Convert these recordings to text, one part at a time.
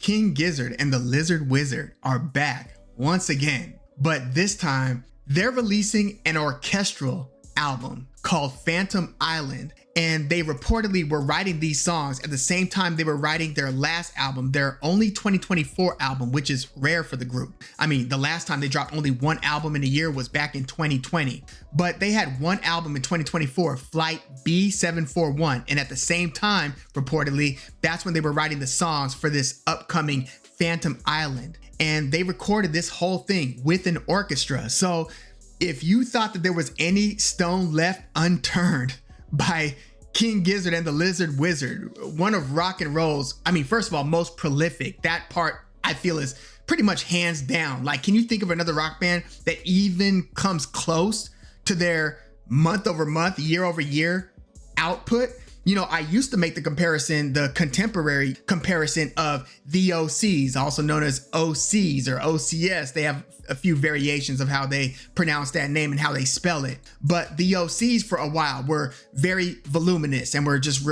King Gizzard and the Lizard Wizard are back once again, but this time they're releasing an orchestral album called Phantom Island, and they reportedly were writing these songs at the same time they were writing their last album, their only 2024 album, which is rare for the group. I mean, the last time they dropped only one album in a year was back in 2020, but they had one album in 2024, Flight B741, and at the same time, reportedly, that's when they were writing the songs for this upcoming Phantom Island, and they recorded this whole thing with an orchestra. So if you thought that there was any stone left unturned by King Gizzard and the Lizard Wizard, one of rock and roll's, I mean, first of all, most prolific, that part I feel is pretty much hands down. Like, can you think of another rock band that even comes close to their month over month, year over year output? You know, I used to make the comparison, the contemporary comparison of the OCs, also known as OCs or OCS. They have a few variations of how they pronounce that name and how they spell it. But the OCs for a while were very voluminous and were just,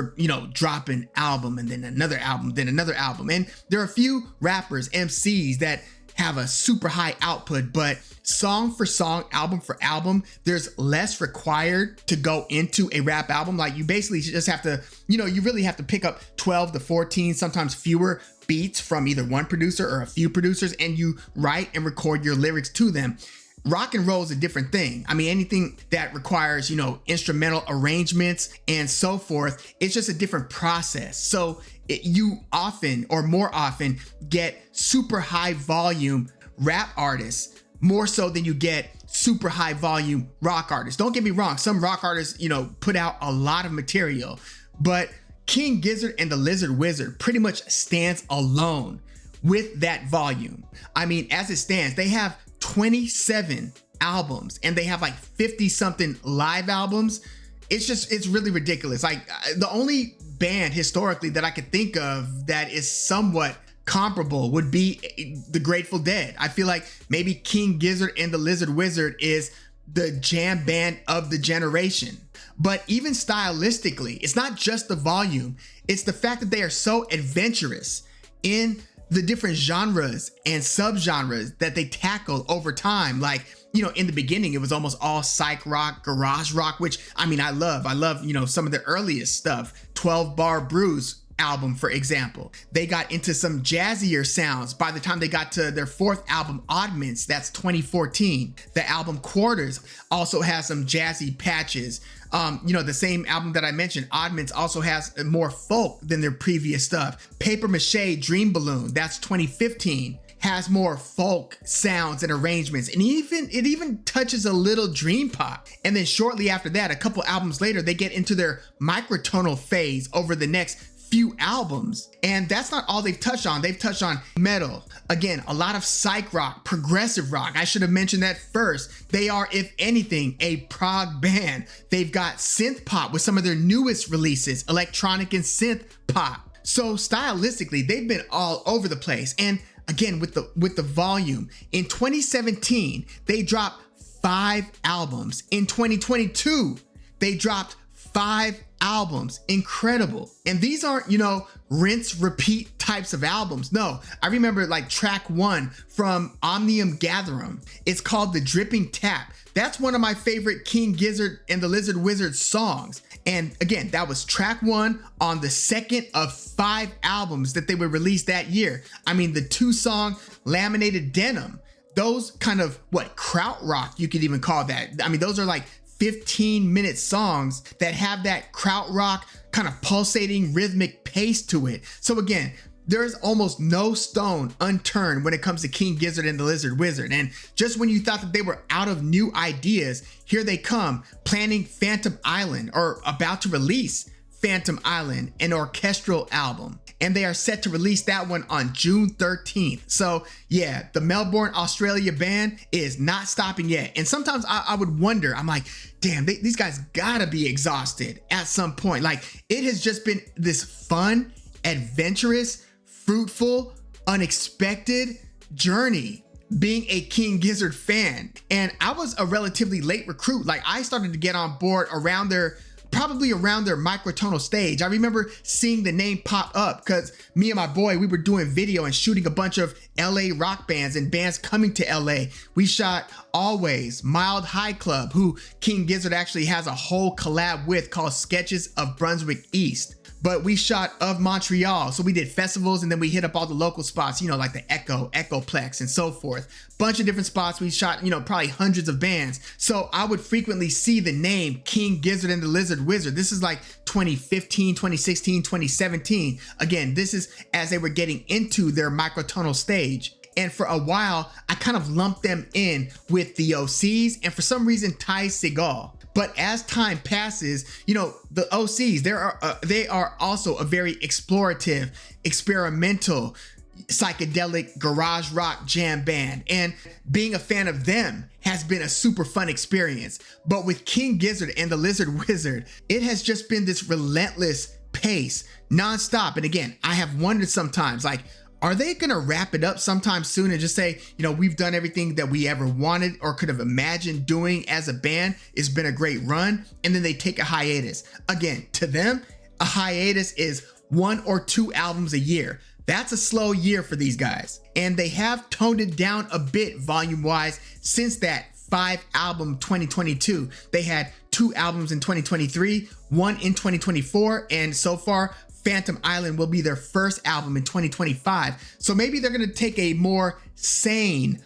dropping album and then another album, then another album. And there are a few rappers, MCs that have a super high output, but song for song, album for album, there's less required to go into a rap album. Like, you basically just have to, you really have to pick up 12 to 14, sometimes fewer beats from either one producer or a few producers, and you write and record your lyrics to them. Rock and roll is a different thing. I mean, anything that requires, instrumental arrangements and so forth, it's just a different process. So you often or more often get super high volume rap artists more so than you get super high volume rock artists. Don't get me wrong. Some rock artists, put out a lot of material, but King Gizzard and the Lizard Wizard pretty much stands alone with that volume. I mean, as it stands, they have 27 albums and they have like 50 something live albums. It's really ridiculous. Like, the only band historically that I could think of that is somewhat comparable would be the Grateful Dead. I feel like maybe King Gizzard and the Lizard Wizard is the jam band of the generation. But even stylistically, it's not just the volume, it's the fact that they are so adventurous in the different genres and subgenres that they tackle over time. Like, in the beginning, it was almost all psych rock, garage rock, which I mean, I love, some of the earliest stuff. 12 Bar Brews album, for example. They got into some jazzier sounds by the time they got to their fourth album, Oddments, that's 2014. The album Quarters also has some jazzy patches. The same album that I mentioned, Oddments, also has more folk than their previous stuff. Paper Mache Dream Balloon, that's 2015, has more folk sounds and arrangements, and it even touches a little dream pop. And then shortly after that, a couple albums later, they get into their microtonal phase over the next few albums. And that's not all they've touched on. They've touched on metal. Again, a lot of psych rock, progressive rock. I should have mentioned that first. They are, if anything, a prog band. They've got synth pop with some of their newest releases, electronic and synth pop. So stylistically, they've been all over the place. And again, with the volume, in 2017, they dropped 5 albums. In 2022, they dropped 5 albums. Incredible. And these aren't, rinse, repeat types of albums. No, I remember like track 1 from Omnium Gatherum. It's called The Dripping Tap. That's one of my favorite King Gizzard and the Lizard Wizard songs. And again, that was track 1 on the second of 5 albums that they would release that year. I mean, the 2-song Laminated Denim, those kind of krautrock, you could even call that. I mean, those are like 15-minute songs that have that krautrock kind of pulsating rhythmic pace to it. So again, there's almost no stone unturned when it comes to King Gizzard and the Lizard Wizard. And just when you thought that they were out of new ideas, here they come, planning Phantom Island, or about to release Phantom Island, an orchestral album. And they are set to release that one on June 13th. So yeah, the Melbourne, Australia band is not stopping yet. And sometimes I would wonder, I'm like, damn, these guys gotta be exhausted at some point. Like, it has just been this fun, adventurous, fruitful, unexpected journey being a King Gizzard fan. And I was a relatively late recruit. Like, I started to get on board around their probably around their microtonal stage. I remember seeing the name pop up because me and my boy, we were doing video and shooting a bunch of LA rock bands and bands coming to LA. We shot Always, Mild High Club, who King Gizzard actually has a whole collab with called Sketches of Brunswick East. But we shot Of Montreal. So we did festivals and then we hit up all the local spots, you know, like the Echo, Echoplex and so forth. Bunch of different spots. We shot, you know, probably hundreds of bands. So I would frequently see the name King Gizzard and the Lizard Wizard. This is like 2015, 2016, 2017. Again, this is as they were getting into their microtonal stage. And for a while, I kind of lumped them in with the OCs and for some reason Ty Segall. But as time passes, you know, the OCs, they are also a very explorative, experimental, psychedelic garage rock jam band. And being a fan of them has been a super fun experience. But with King Gizzard and the Lizard Wizard, it has just been this relentless pace, nonstop. And again, I have wondered sometimes, like, are they gonna wrap it up sometime soon and just say, you know, we've done everything that we ever wanted or could have imagined doing as a band? It's been a great run. And then they take a hiatus. Again, to them, a hiatus is 1 or 2 albums a year. That's a slow year for these guys. And they have toned it down a bit volume wise since that 5 album 2022. They had 2 albums in 2023, 1 in 2024, and so far Phantom Island will be their first album in 2025. So maybe they're gonna take a more sane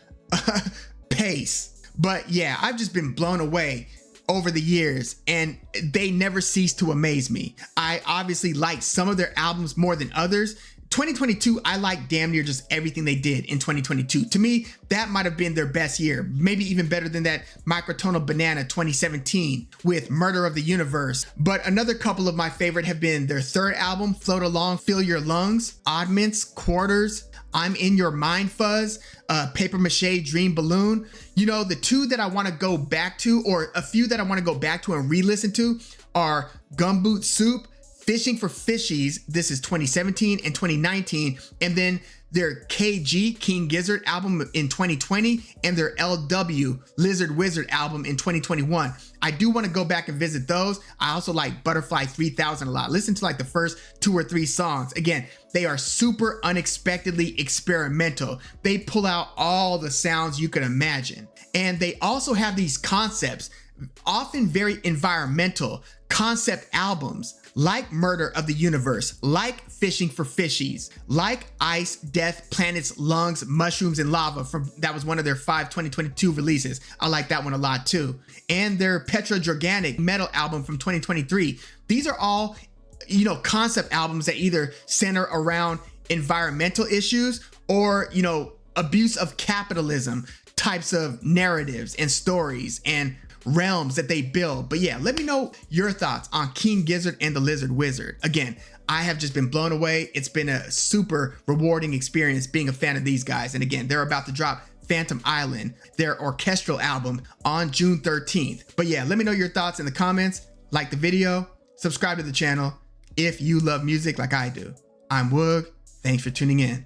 pace. But yeah, I've just been blown away over the years and they never cease to amaze me. I obviously like some of their albums more than others. 2022, I like damn near just everything they did in 2022. To me, that might have been their best year, maybe even better than that Microtonal Banana 2017 with Murder of the Universe. But another couple of my favorite have been their 3rd album, Float Along, Fill Your Lungs, Oddments, Quarters, I'm in Your Mind Fuzz, Paper Mache Dream Balloon. You know, the 2 that I want to go back to, or a few that I want to go back to and re-listen to, are Gumboot Soup, Fishing for Fishies, this is 2017 and 2019, and then their KG, King Gizzard album in 2020, and their LW, Lizard Wizard album in 2021. I do want to go back and visit those. I also like Butterfly 3000 a lot. Listen to like the first 2 or 3 songs. Again, they are super unexpectedly experimental. They pull out all the sounds you could imagine. And they also have these concepts, often very environmental concept albums, like Murder of the Universe, like Fishing for Fishies, like Ice, Death, Planets, Lungs, Mushrooms, and Lava. That was one of their 5 2022 releases. I like that one a lot too. And their Petrodorganic Metal album from 2023. These are all, you know, concept albums that either center around environmental issues or, you know, abuse of capitalism types of narratives and stories and realms that they build. But yeah, let me know your thoughts on King Gizzard and the Lizard Wizard. Again, I have just been blown away. It's been a super rewarding experience being a fan of these guys. And again, they're about to drop Phantom Island, their orchestral album, on June 13th. But yeah, let me know your thoughts in the comments. Like the video, subscribe to the channel if you love music like I do. I'm Woog. Thanks for tuning in.